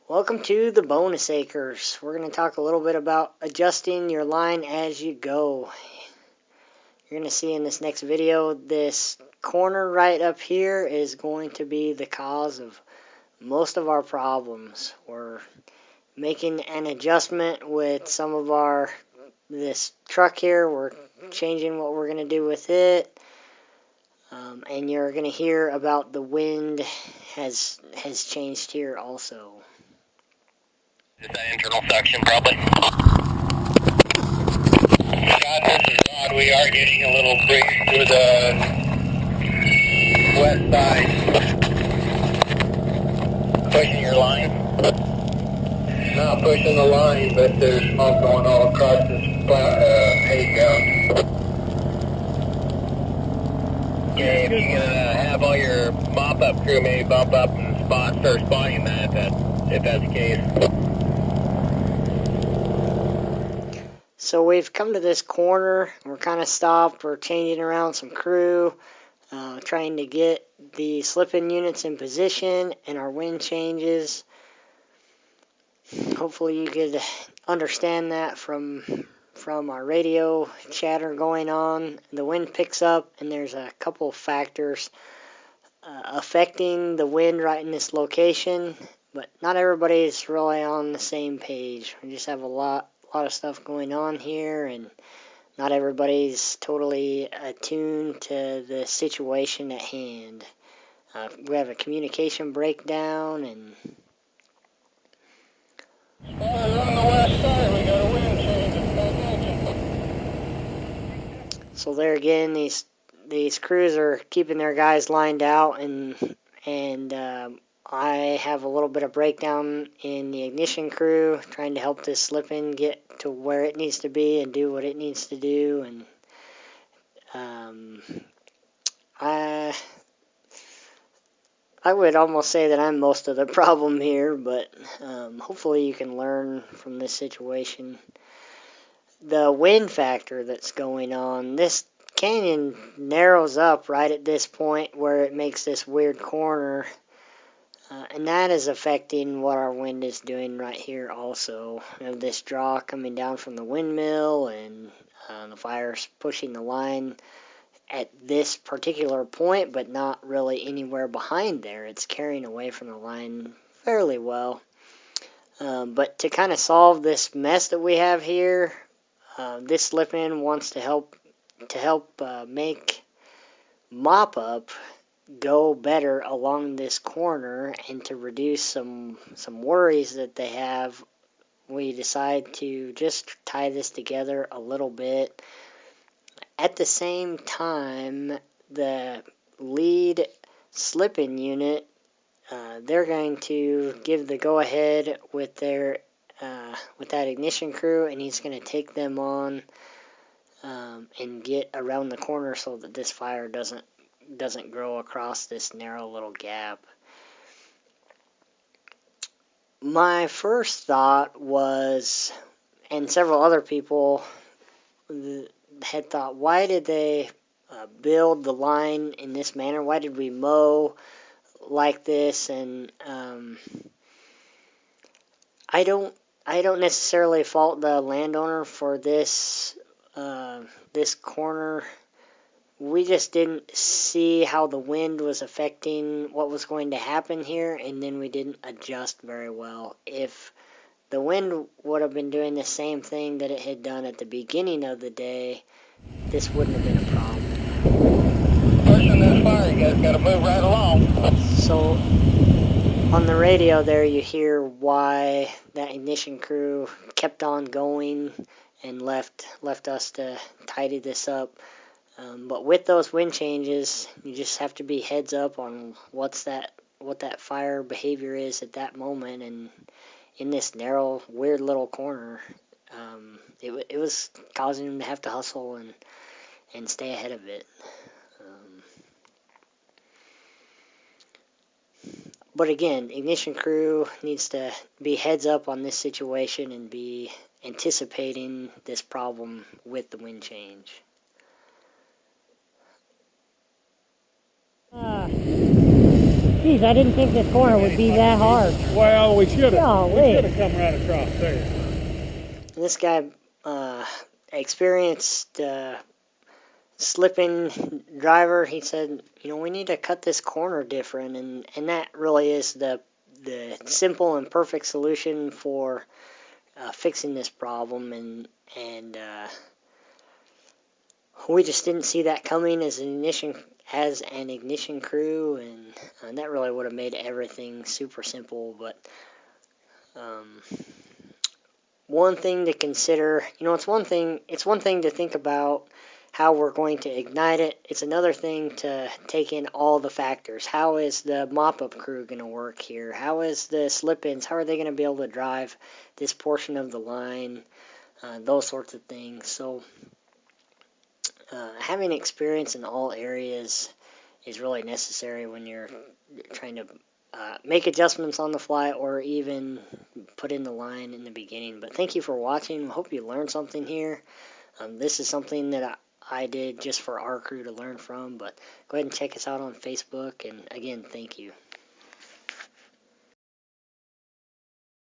Welcome to the bonus acres. We're going to talk a little bit about adjusting your line as you go. You're going to see in this next video, this corner right up here is going to be the cause of most of our problems. We're making an adjustment with some of this truck here. We're changing what we're going to do with it. And you're going to hear about the wind has changed here also. Is that internal suction, probably? Scott, this is Rod. We are getting a little breeze through the west side. Pushing your line? Not pushing the line, but there's smoke going all across this hay ground. Okay, if you're going to have all your mop-up crew maybe bump up and start spotting that, if that's the case. So we've come to this corner, we're kind of stopped, we're changing around some crew, trying to get the slip-in units in position and our wind changes. Hopefully you could understand that from our radio chatter going on. The wind picks up and there's a couple factors affecting the wind right in this location, but not everybody's really on the same page. We just have a lot of stuff going on here, and not everybody's totally attuned to the situation at hand. We have a communication breakdown, and Well, on the west side, we got a wind change. so there again, these crews are keeping their guys lined out, and I have a little bit of breakdown in the ignition crew, trying to help this slip-in get to where it needs to be and do what it needs to do. And I would almost say that I'm most of the problem here, but hopefully you can learn from this situation. The wind factor that's going on, this canyon narrows up right at this point where it makes this weird corner. And that is affecting what our wind is doing right here also. We have this draw coming down from the windmill, and the fire's pushing the line at this particular point, but not really anywhere behind there. It's carrying away from the line fairly well. But to kind of solve this mess that we have here, this slip-in wants to help make mop-up go better along this corner, and to reduce some worries that they have, we decide to just tie this together a little bit. At the same time, the lead slip-in unit, they're going to give the go-ahead with their with that ignition crew, and he's going to take them on and get around the corner so that this fire doesn't grow across this narrow little gap. My first thought was, and several other people had thought, why did they build the line in this manner? Why did we mow like this? And I don't necessarily fault the landowner for this corner. We just didn't see how the wind was affecting what was going to happen here, and then we didn't adjust very well. If the wind would have been doing the same thing that it had done at the beginning of the day, this wouldn't have been a problem. Pushing this fire, you guys got to move right along. So on the radio there, you hear why that ignition crew kept on going and left us to tidy this up. But with those wind changes, you just have to be heads up on what that fire behavior is at that moment. And in this narrow, weird little corner, it was causing them to have to hustle and stay ahead of it. But again, ignition crew needs to be heads up on this situation and be anticipating this problem with the wind change. Geez, I didn't think this corner would be that hard. Well, we should have. Golly. We should have come right across there. And this guy experienced slipping driver. He said, we need to cut this corner different, and that really is the simple and perfect solution for fixing this problem. And we just didn't see that coming as an ignition crew, and that really would have made everything super simple. But one thing to consider, it's one thing to think about how we're going to ignite it. It's another thing to take in all the factors. How is the mop-up crew going to work here? How is the slip-ins? How are they going to be able to drive this portion of the line? Those sorts of things. So having experience in all areas is really necessary when you're trying to make adjustments on the fly or even put in the line in the beginning. But thank you for watching. I hope you learned something here. This is something that I did just for our crew to learn from, but go ahead and check us out on Facebook, and again, thank you.